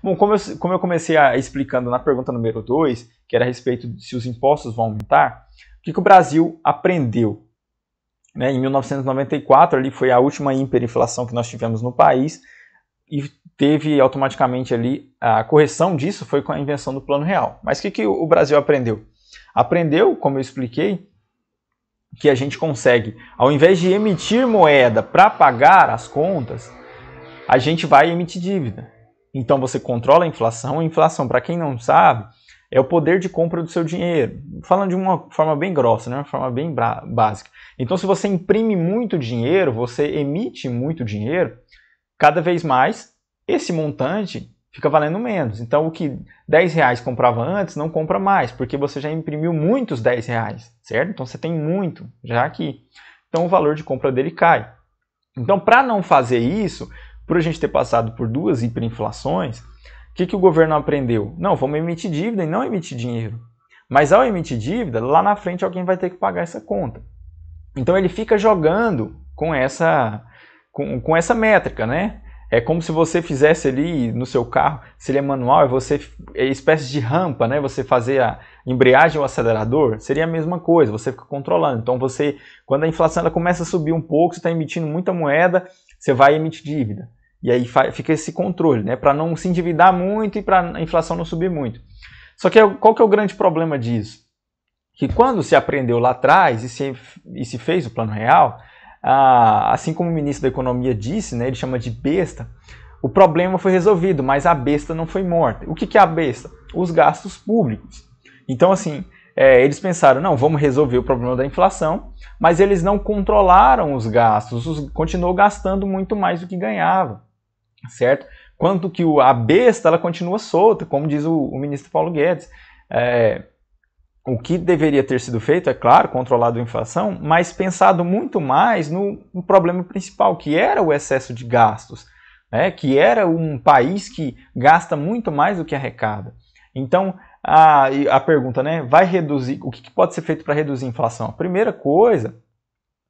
Bom, como eu comecei explicando na pergunta número 2, que era a respeito de se os impostos vão aumentar, o que o Brasil aprendeu? Né, em 1994, ali foi a última hiperinflação que nós tivemos no país, e teve automaticamente ali a correção disso foi com a invenção do Plano Real. Mas o que o Brasil aprendeu? Aprendeu, como eu expliquei, que a gente consegue, ao invés de emitir moeda para pagar as contas, a gente vai emitir dívida. Então você controla a inflação. A inflação, para quem não sabe, é o poder de compra do seu dinheiro. Falando de uma forma bem grossa, né? Uma forma bem básica. Então se você imprime muito dinheiro, você emite muito dinheiro, cada vez mais esse montante fica valendo menos. Então o que R$10 comprava antes não compra mais, porque você já imprimiu muitos R$10, certo? Então você tem muito já aqui. Então o valor de compra dele cai. Então para não fazer isso, por a gente ter passado por 2 hiperinflações, o que o governo aprendeu? Não, vamos emitir dívida e não emitir dinheiro. Mas ao emitir dívida, lá na frente alguém vai ter que pagar essa conta. Então ele fica jogando com essa métrica, né? É como se você fizesse ali no seu carro, se ele é manual, é espécie de rampa, né? Você fazer a embreagem ou acelerador, seria a mesma coisa, você fica controlando. Então quando a inflação ela começa a subir um pouco, você está emitindo muita moeda, você vai emitir dívida. E aí fica esse controle, né? Para não se endividar muito e para a inflação não subir muito. Só que qual que é o grande problema disso? Que quando se aprendeu lá atrás e se fez o Plano Real, assim como o ministro da Economia disse, né, ele chama de besta, o problema foi resolvido, mas a besta não foi morta. O que é a besta? Os gastos públicos. Então, assim, eles pensaram, não, vamos resolver o problema da inflação, mas eles não controlaram os gastos, continuou gastando muito mais do que ganhava, certo? Quanto que a besta, ela continua solta, como diz o ministro Paulo Guedes. O que deveria ter sido feito, é claro, controlado a inflação, mas pensado muito mais no problema principal, que era o excesso de gastos, né? Que era um país que gasta muito mais do que arrecada. Então, a pergunta, né, vai reduzir, o que pode ser feito para reduzir a inflação? A primeira coisa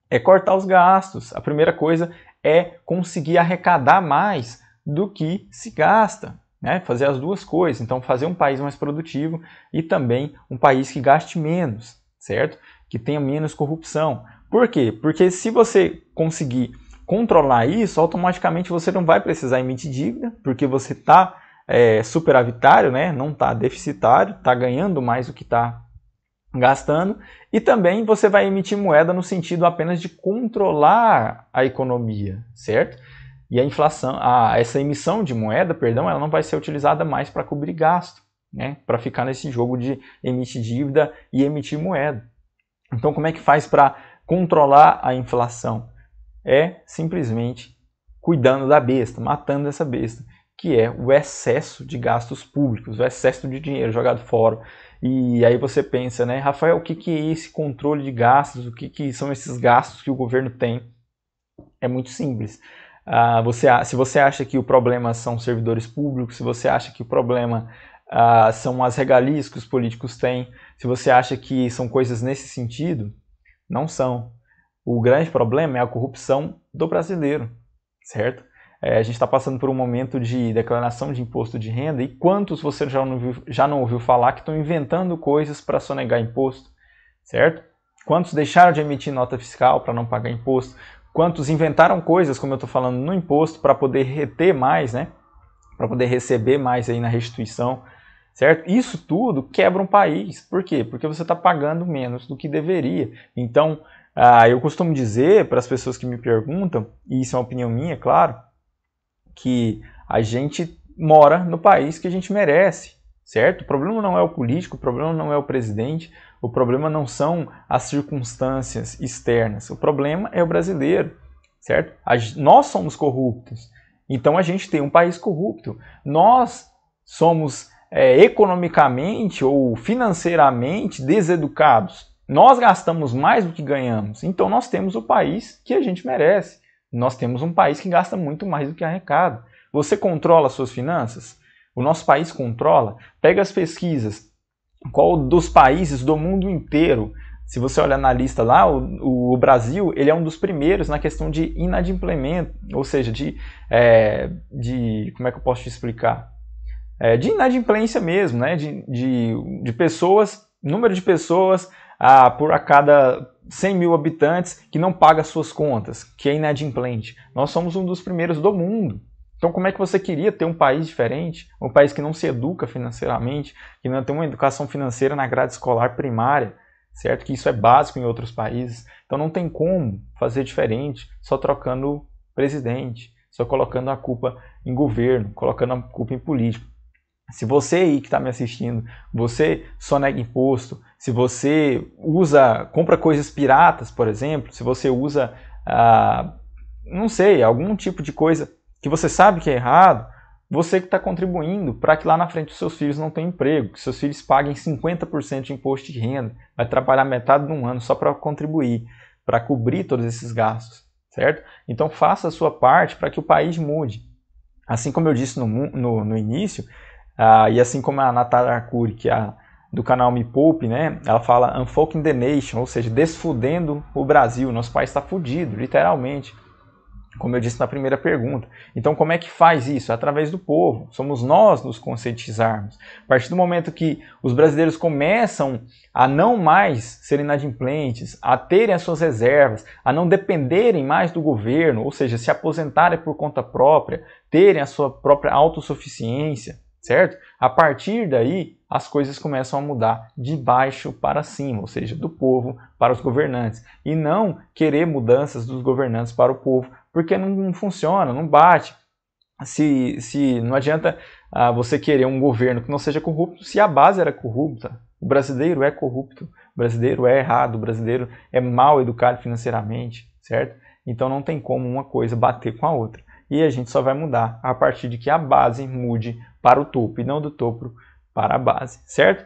é cortar os gastos, a primeira coisa é conseguir arrecadar mais do que se gasta. Né, fazer as duas coisas, então fazer um país mais produtivo e também um país que gaste menos, certo? Que tenha menos corrupção. Por quê? Porque se você conseguir controlar isso, automaticamente você não vai precisar emitir dívida, porque você está superavitário, né? Não está deficitário, está ganhando mais do que está gastando, e também você vai emitir moeda no sentido apenas de controlar a economia, certo? E a inflação, essa emissão de moeda, perdão, ela não vai ser utilizada mais para cobrir gasto, né? Para ficar nesse jogo de emitir dívida e emitir moeda. Então, como é que faz para controlar a inflação? É simplesmente cuidando da besta, matando essa besta, que é o excesso de gastos públicos, o excesso de dinheiro jogado fora. E aí você pensa, né, Rafael, o que é esse controle de gastos? O que são esses gastos que o governo tem? É muito simples. Se você acha que o problema são servidores públicos, se você acha que o problema são as regalias que os políticos têm, se você acha que são coisas nesse sentido, não são. O grande problema é a corrupção do brasileiro, certo? A gente está passando por um momento de declaração de imposto de renda, e quantos você já não ouviu falar que estão inventando coisas para sonegar imposto, certo? Quantos deixaram de emitir nota fiscal para não pagar imposto? Quantos inventaram coisas, como eu estou falando, no imposto para poder reter mais, né? Para poder receber mais aí na restituição, certo? Isso tudo quebra um país. Por quê? Porque você está pagando menos do que deveria. Então, eu costumo dizer para as pessoas que me perguntam, e isso é uma opinião minha, claro, que a gente mora no país que a gente merece, certo? O problema não é o político, o problema não é o presidente, o problema não são as circunstâncias externas, o problema é o brasileiro, certo? Nós somos corruptos, então a gente tem um país corrupto. Nós somos economicamente ou financeiramente deseducados. Nós gastamos mais do que ganhamos, então nós temos o país que a gente merece. Nós temos um país que gasta muito mais do que arrecada. Você controla as suas finanças? O nosso país controla? Pega as pesquisas. Qual dos países do mundo inteiro, se você olhar na lista lá, o Brasil ele é um dos primeiros na questão de inadimplemento, ou seja, como é que eu posso te explicar? de inadimplência mesmo, né? De pessoas, número de pessoas por a cada 100 mil habitantes que não paga suas contas, que é inadimplente. Nós somos um dos primeiros do mundo. Então, como é que você queria ter um país diferente? Um país que não se educa financeiramente, que não tem uma educação financeira na grade escolar primária, certo? Que isso é básico em outros países. Então, não tem como fazer diferente só trocando presidente, só colocando a culpa em governo, colocando a culpa em político. Se você aí que está me assistindo, você só nega imposto, se você compra coisas piratas, por exemplo, se você usa, não sei, algum tipo de coisa que você sabe que é errado, você que está contribuindo para que lá na frente os seus filhos não tenham emprego, que seus filhos paguem 50% de imposto de renda, vai trabalhar metade de um ano só para contribuir, para cobrir todos esses gastos, certo? Então faça a sua parte para que o país mude. Assim como eu disse no início, e assim como a Natália Arcuri, que é do canal Me Poupe, né? Ela fala Unfucking the Nation, ou seja, desfudendo o Brasil. Nosso país está fudido, literalmente. Como eu disse na primeira pergunta. Então, como é que faz isso? Através do povo. Somos nós nos conscientizarmos. A partir do momento que os brasileiros começam a não mais serem inadimplentes, a terem as suas reservas, a não dependerem mais do governo, ou seja, se aposentarem por conta própria, terem a sua própria autossuficiência, certo? A partir daí, as coisas começam a mudar de baixo para cima, ou seja, do povo para os governantes. E não querer mudanças dos governantes para o povo, porque não funciona, não bate. Se não adianta você querer um governo que não seja corrupto se a base era corrupta. O brasileiro é corrupto, o brasileiro é errado, o brasileiro é mal educado financeiramente, certo? Então não tem como uma coisa bater com a outra. E a gente só vai mudar a partir de que a base mude para o topo e não do topo para a base, certo?